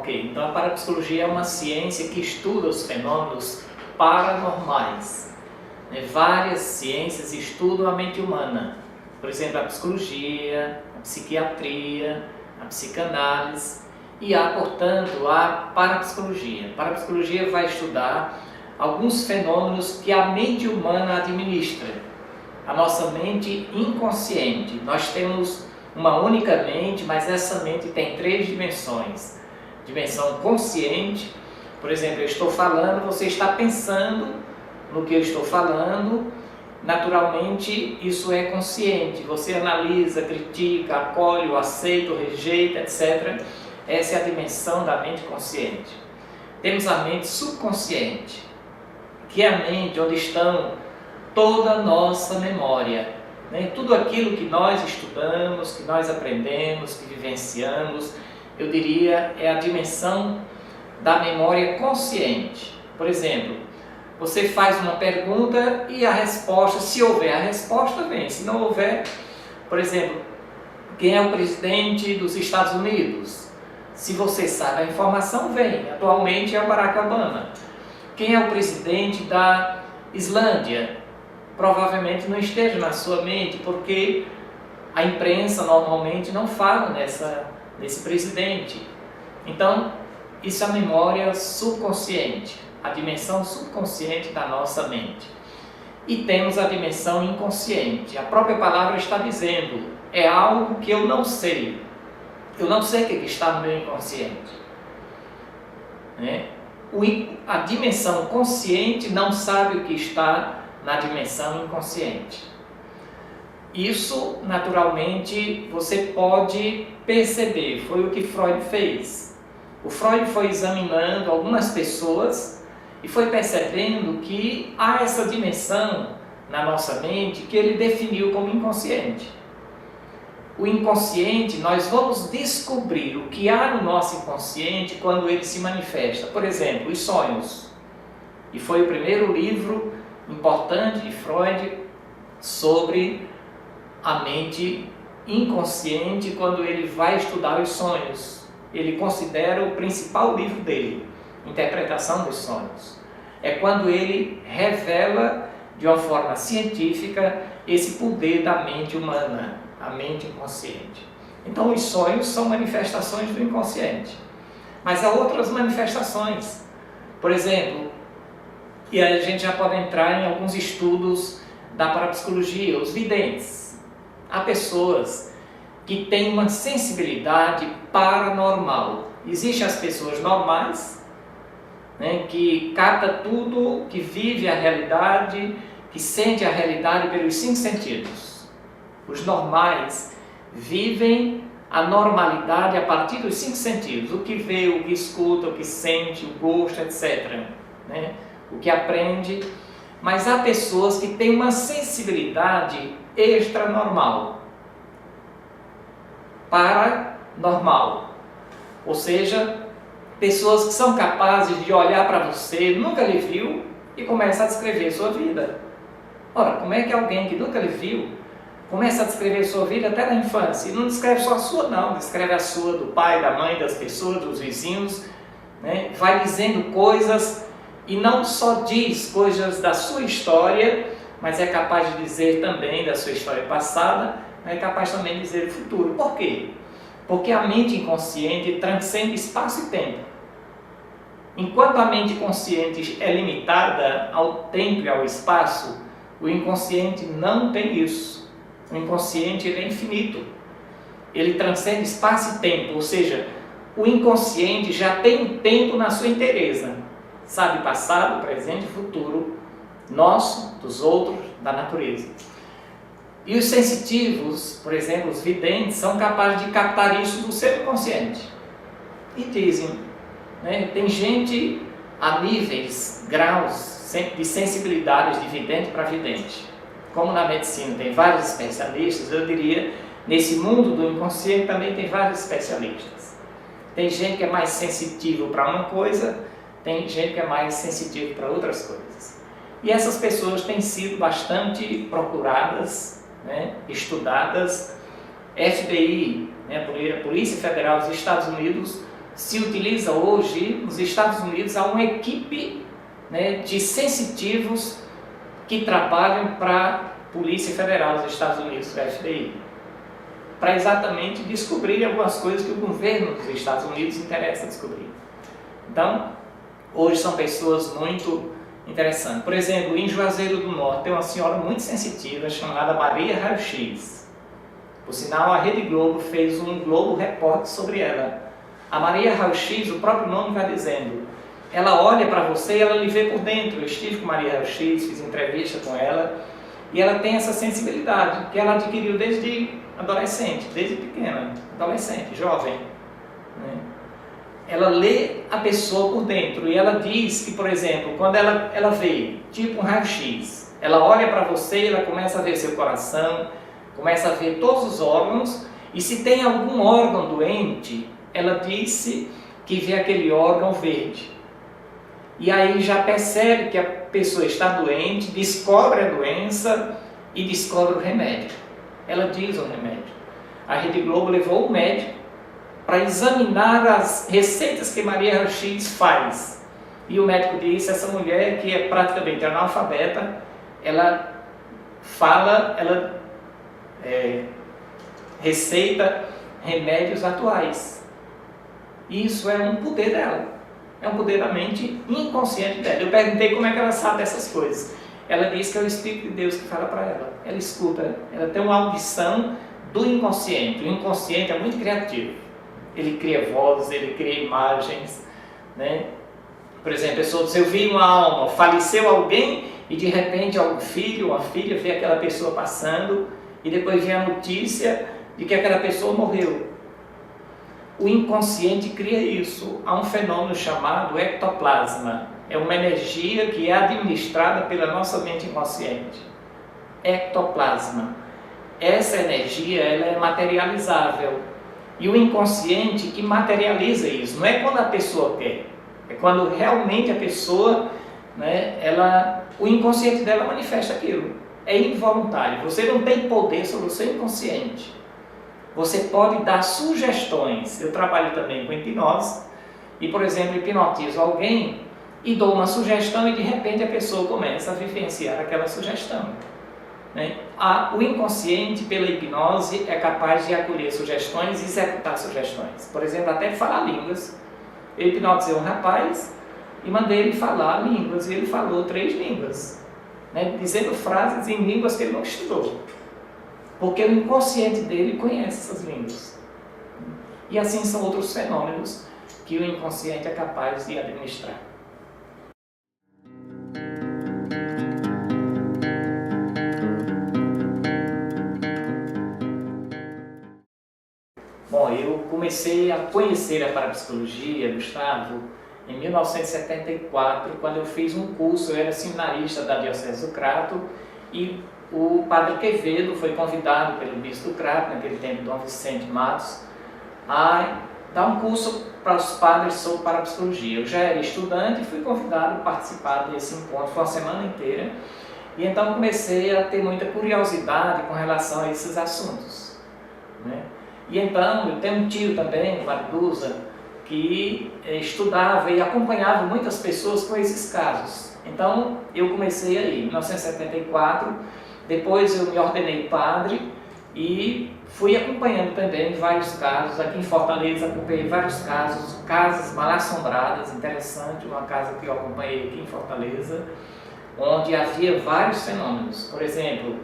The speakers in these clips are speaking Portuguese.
quê? Então a parapsicologia é uma ciência que estuda os fenômenos paranormais. Várias ciências estudam a mente humana. Por exemplo, a psicologia, a psiquiatria, a psicanálise. E há, portanto, a parapsicologia. A parapsicologia vai estudar alguns fenômenos que a mente humana administra. A nossa mente inconsciente. Nós temos uma única mente, mas essa mente tem 3 dimensões. Dimensão consciente, por exemplo, eu estou falando, você está pensando no que eu estou falando, naturalmente isso é consciente. Você analisa, critica, acolhe, aceita, rejeita, etc. Essa é a dimensão da mente consciente. Temos a mente subconsciente, que é a mente onde estão toda a nossa memória. Tudo aquilo que nós estudamos, que nós aprendemos, que vivenciamos, eu diria, é a dimensão da memória consciente. Por exemplo, você faz uma pergunta e a resposta, se houver a resposta, vem. Se não houver, por exemplo, quem é o presidente dos Estados Unidos? Se você sabe a informação, vem. Atualmente é o Barack Obama. Quem é o presidente da Islândia? Provavelmente não esteja na sua mente, porque a imprensa normalmente não fala nesse presidente. Então, isso é a memória subconsciente, a dimensão subconsciente da nossa mente. E temos a dimensão inconsciente. A própria palavra está dizendo, é algo que eu não sei. Eu não sei o que está no meu inconsciente. A dimensão consciente não sabe o que está na dimensão inconsciente. Isso, naturalmente, você pode perceber. Foi o que Freud fez. O Freud foi examinando algumas pessoas e foi percebendo que há essa dimensão na nossa mente que ele definiu como inconsciente. O inconsciente, nós vamos descobrir o que há no nosso inconsciente quando ele se manifesta. Por exemplo, os sonhos. E foi o primeiro livro importante de Freud sobre a mente inconsciente quando ele vai estudar os sonhos. Ele considera o principal livro dele, Interpretação dos Sonhos. É quando ele revela de uma forma científica esse poder da mente humana, a mente inconsciente. Então os sonhos são manifestações do inconsciente. Mas há outras manifestações. Por exemplo, e aí a gente já pode entrar em alguns estudos da parapsicologia, os videntes. Há pessoas que têm uma sensibilidade paranormal. Existem as pessoas normais, que capta tudo, que vive a realidade, que sente a realidade pelos 5 sentidos. Os normais vivem a normalidade a partir dos 5 sentidos. O que vê, o que escuta, o que sente, o gosto, etc. O que aprende, mas há pessoas que têm uma sensibilidade extranormal, paranormal, ou seja, pessoas que são capazes de olhar para você, nunca lhe viu, e começa a descrever sua vida. Ora, como é que alguém que nunca lhe viu começa a descrever sua vida até na infância? E não descreve só a sua não, descreve a sua, do pai, da mãe, das pessoas, dos vizinhos, vai dizendo coisas. E não só diz coisas da sua história, mas é capaz de dizer também da sua história passada, é capaz também de dizer o futuro. Por quê? Porque a mente inconsciente transcende espaço e tempo. Enquanto a mente consciente é limitada ao tempo e ao espaço, o inconsciente não tem isso. O inconsciente ele é infinito. Ele transcende espaço e tempo, ou seja, o inconsciente já tem um tempo na sua inteireza. Sabe passado, presente e futuro, nosso, dos outros, da natureza. E os sensitivos, por exemplo, os videntes, são capazes de captar isso do seu inconsciente. E dizem, tem gente a níveis, graus de sensibilidade de vidente para vidente. Como na medicina tem vários especialistas, eu diria, nesse mundo do inconsciente também tem vários especialistas. Tem gente que é mais sensitivo para uma coisa, tem gente que é mais sensitivo para outras coisas. E essas pessoas têm sido bastante procuradas, estudadas. FBI, a Polícia Federal dos Estados Unidos, se utiliza hoje, nos Estados Unidos, há uma equipe, né, de sensitivos que trabalham para a Polícia Federal dos Estados Unidos, o FBI, para exatamente descobrir algumas coisas que o governo dos Estados Unidos interessa descobrir. Então, hoje são pessoas muito interessantes. Por exemplo, em Juazeiro do Norte tem uma senhora muito sensitiva chamada Maria Raio-X. Por sinal, a Rede Globo fez um Globo Repórter sobre ela. A Maria Raio-X, o próprio nome vai dizendo, ela olha para você e ela lhe vê por dentro. Eu estive com Maria Raio-X, fiz entrevista com ela, e ela tem essa sensibilidade que ela adquiriu desde adolescente, desde pequena, adolescente, jovem, né? Ela lê a pessoa por dentro e ela diz que, por exemplo, quando ela vê, tipo um raio-x, ela olha para você e ela começa a ver seu coração, começa a ver todos os órgãos, e se tem algum órgão doente, ela disse que vê aquele órgão verde. E aí já percebe que a pessoa está doente, descobre a doença e descobre o remédio. Ela diz o remédio. A Rede Globo levou o médico para examinar as receitas que Maria Raio-X faz. E o médico disse, essa mulher que é praticamente analfabeta, ela fala, ela receita remédios atuais. E isso é um poder dela, é um poder da mente inconsciente dela. Eu perguntei como é que ela sabe dessas coisas. Ela disse que é o Espírito de Deus que fala para ela. Ela escuta, ela tem uma audição do inconsciente. O inconsciente é muito criativo. Ele cria vozes, ele cria imagens, né? Por exemplo, a pessoa diz, eu vi uma alma, faleceu alguém e de repente um filho, uma filha vê aquela pessoa passando e depois vem a notícia de que aquela pessoa morreu. O inconsciente cria isso. Há um fenômeno chamado ectoplasma. É uma energia que é administrada pela nossa mente inconsciente. Ectoplasma. Essa energia, ela é materializável. E o inconsciente que materializa isso. Não é quando a pessoa quer. É quando realmente a pessoa, né, o inconsciente dela manifesta aquilo. É involuntário. Você não tem poder sobre o seu inconsciente. Você pode dar sugestões. Eu trabalho também com hipnose. E, por exemplo, hipnotizo alguém e dou uma sugestão e de repente a pessoa começa a vivenciar aquela sugestão. Né? O inconsciente, pela hipnose, é capaz de acolher sugestões e executar sugestões. Por exemplo, até falar línguas. Eu hipnotizei um rapaz e mandei ele falar línguas, e ele falou 3 línguas, né? Dizendo frases em línguas que ele não estudou, porque o inconsciente dele conhece essas línguas. E assim são outros fenômenos que o inconsciente é capaz de administrar. Bom, eu comecei a conhecer a parapsicologia, Gustavo, em 1974, quando eu fiz um curso. Eu era seminarista da Diocese do Crato e o Padre Quevedo foi convidado pelo Bispo do Crato, naquele tempo Dom Vicente Matos, a dar um curso para os padres sobre parapsicologia. Eu já era estudante e fui convidado a participar desse encontro, foi uma semana inteira, e então comecei a ter muita curiosidade com relação a esses assuntos, né? E então, eu tenho um tio também, o Vardusa, que estudava e acompanhava muitas pessoas com esses casos. Então, eu comecei aí, em 1974, depois eu me ordenei padre e fui acompanhando também vários casos. Aqui em Fortaleza, acompanhei vários casos, casas mal assombradas, interessante, uma casa que eu acompanhei aqui em Fortaleza, onde havia vários fenômenos. Por exemplo,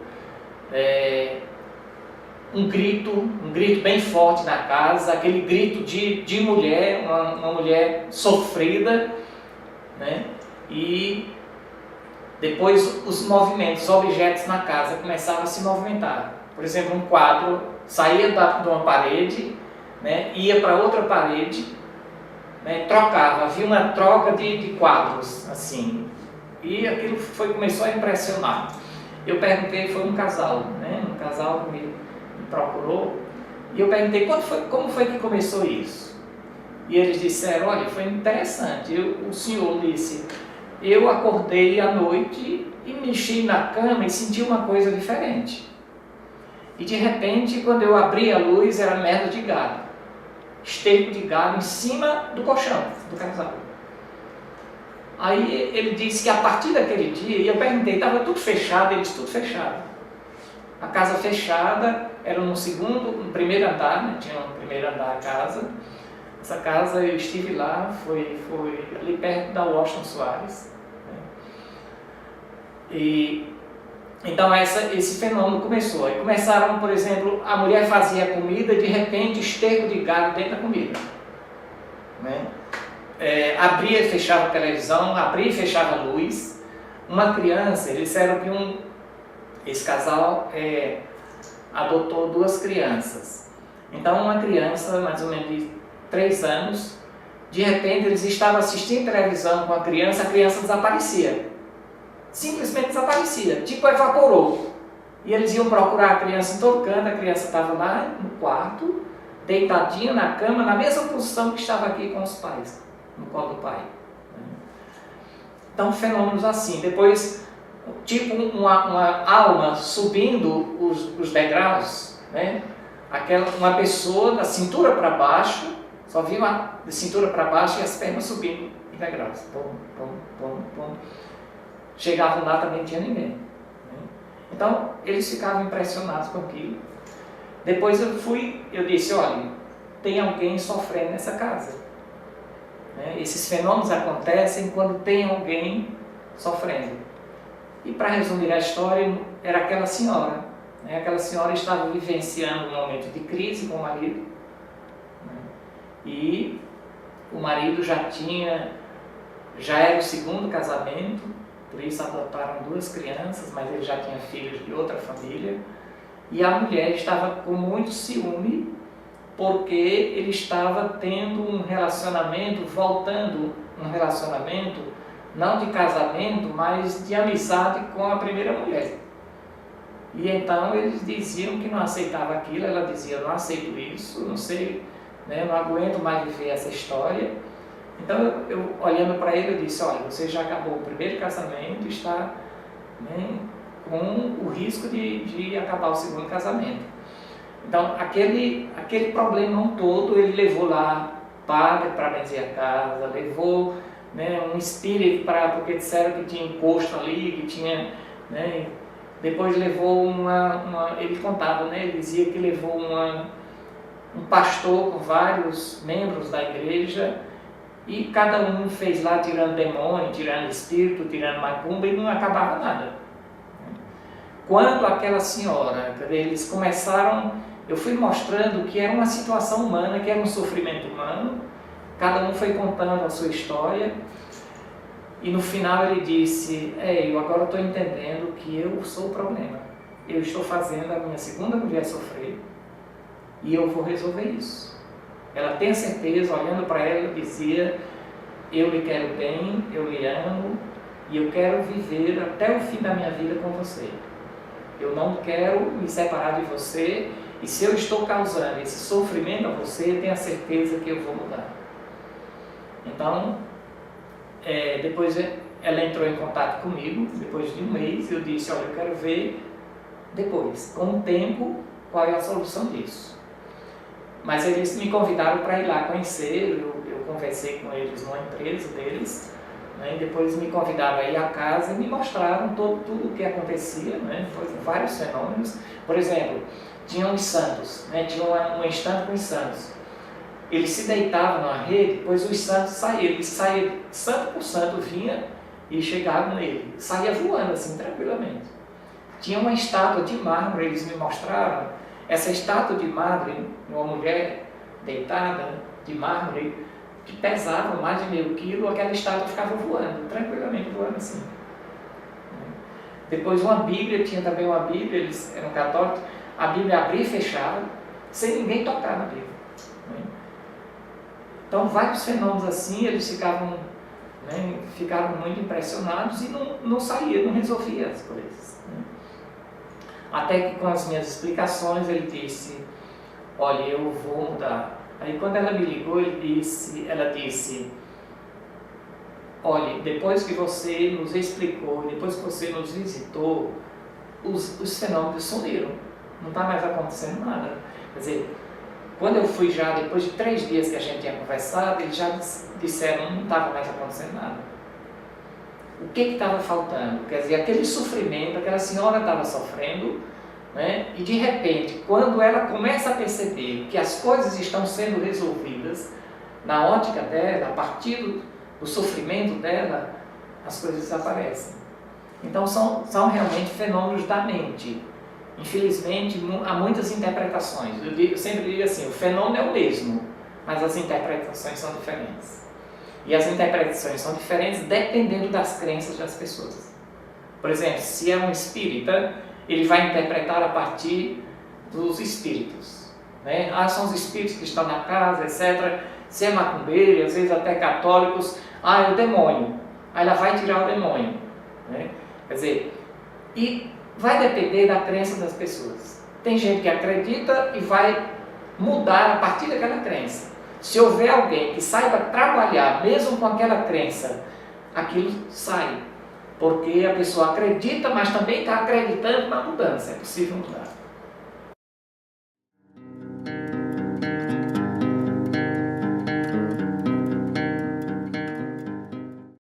um grito bem forte na casa, aquele grito de mulher, uma mulher sofrida, né? E depois os movimentos, os objetos na casa começavam a se movimentar. Por exemplo, um quadro saía de uma parede, né, ia para outra parede, né, trocava, havia uma troca de quadros, assim, e aquilo começou a impressionar. Eu perguntei, foi um casal, né, um casal que me procurou, e eu perguntei como foi que começou isso. E eles disseram, olha, foi interessante. O senhor disse, eu acordei à noite e mexi na cama e senti uma coisa diferente. E de repente, quando eu abri a luz, era merda de gato. esterco de gado em cima do colchão do casal. Aí ele disse que a partir daquele dia, e eu perguntei, estava tudo fechado? Ele disse, tudo fechado. A casa fechada, era no primeiro andar, né? Tinha um primeiro andar a casa. Essa casa eu estive lá, foi ali perto da Washington Soares. Né? E então esse fenômeno começou. Aí começaram, por exemplo, a mulher fazia comida e de repente esterco de gado dentro da comida. Né? Abria e fechava a televisão, abria e fechava a luz. Uma criança, eles disseram que esse casal adotou 2 crianças. Então uma criança, mais ou menos de 3 anos, de repente eles estavam assistindo televisão com a criança desaparecia. Simplesmente desaparecia, tipo evaporou. E eles iam procurar a criança em todo canto, a criança estava lá no quarto, deitadinha na cama, na mesma posição que estava aqui com os pais, no colo do pai. Então, fenômenos assim. Depois, tipo uma alma subindo os degraus, né? Uma pessoa da cintura para baixo, só via da cintura para baixo e as pernas subindo os degraus. Pum, pum, pum, pum. Chegavam lá, também não tinha ninguém. Né? Então, eles ficavam impressionados com aquilo. Depois eu disse, olha, tem alguém sofrendo nessa casa. Né? Esses fenômenos acontecem quando tem alguém sofrendo. E para resumir a história, era aquela senhora. Né? Aquela senhora estava vivenciando um momento de crise com o marido. Né? E o marido já era o segundo casamento. Por isso adotaram 2 crianças, mas ele já tinha filhos de outra família. E a mulher estava com muito ciúme, porque ele estava tendo um relacionamento, não de casamento, mas de amizade com a primeira mulher. E então eles diziam que não aceitava aquilo, ela dizia, não aceito isso, não sei, né, não aguento mais viver essa história. Então, eu olhando para ele, eu disse, olha, você já acabou o primeiro casamento, está, né, com o risco de acabar o segundo casamento. Então, aquele problemão todo, ele levou lá padre para benzer a casa, levou, né, um espírito porque disseram que tinha encosto ali, que tinha, né, depois levou ele contava, né, ele dizia que levou um pastor com vários membros da igreja, e cada um fez lá tirando demônio, tirando espírito, tirando macumba, e não acabava nada. Quando aquela senhora, eles começaram, eu fui mostrando que era uma situação humana, que era um sofrimento humano, cada um foi contando a sua história, e no final ele disse, eu agora estou entendendo que eu sou o problema, eu estou fazendo a minha segunda mulher sofrer, e eu vou resolver isso. Ela tem certeza, olhando para ela, dizia, eu lhe quero bem, eu lhe amo, e eu quero viver até o fim da minha vida com você. Eu não quero me separar de você, e se eu estou causando esse sofrimento a você, tenha certeza que eu vou mudar. Então, depois ela entrou em contato comigo, depois de um mês, eu disse, olha, eu quero ver depois, com o tempo, qual é a solução disso. Mas eles me convidaram para ir lá conhecer, eu conversei com eles numa empresa deles, né, e depois me convidaram a ir à casa e me mostraram tudo o que acontecia, né, vários fenômenos. Por exemplo, tinham os santos, né, tinha uma estante com os santos. Eles se deitavam numa rede, pois os santos saíam, santo por santo vinha e chegavam nele, saía voando assim, tranquilamente. Tinha uma estátua de mármore, eles me mostraram. Essa estátua de mármore, uma mulher deitada de mármore, que pesava mais de meio quilo, aquela estátua ficava voando, tranquilamente voando assim. Depois uma Bíblia, tinha também uma Bíblia, eles eram católicos, a Bíblia abria e fechava, sem ninguém tocar na Bíblia. Então vários fenômenos assim, eles ficaram muito impressionados e não saía, não resolvia as coisas. Até que com as minhas explicações ele disse, olha, eu vou mudar. Aí quando ela me ligou, ela disse, olha, depois que você nos explicou, depois que você nos visitou, os fenômenos sumiram. Não está mais acontecendo nada. Quer dizer, Quando eu fui já, depois de 3 dias que a gente tinha conversado, eles já disseram que não estava mais acontecendo nada. O que estava faltando? Quer dizer, aquele sofrimento, aquela senhora estava sofrendo, né? E de repente, quando ela começa a perceber que as coisas estão sendo resolvidas, na ótica dela, a partir do sofrimento dela, as coisas desaparecem. Então são realmente fenômenos da mente. Infelizmente, há muitas interpretações. Eu sempre digo assim, o fenômeno é o mesmo, mas as interpretações são diferentes. E as interpretações são diferentes dependendo das crenças das pessoas. Por exemplo, se é um espírita, ele vai interpretar a partir dos espíritos, né? São os espíritos que estão na casa, etc. Se é macumbeiro, às vezes até católicos, é o demônio. Aí ela vai tirar o demônio, né? Quer dizer, e vai depender da crença das pessoas. Tem gente que acredita e vai mudar a partir daquela crença. Se houver alguém que saiba trabalhar mesmo com aquela crença, aquilo sai. Porque a pessoa acredita, mas também está acreditando na mudança. É possível mudar.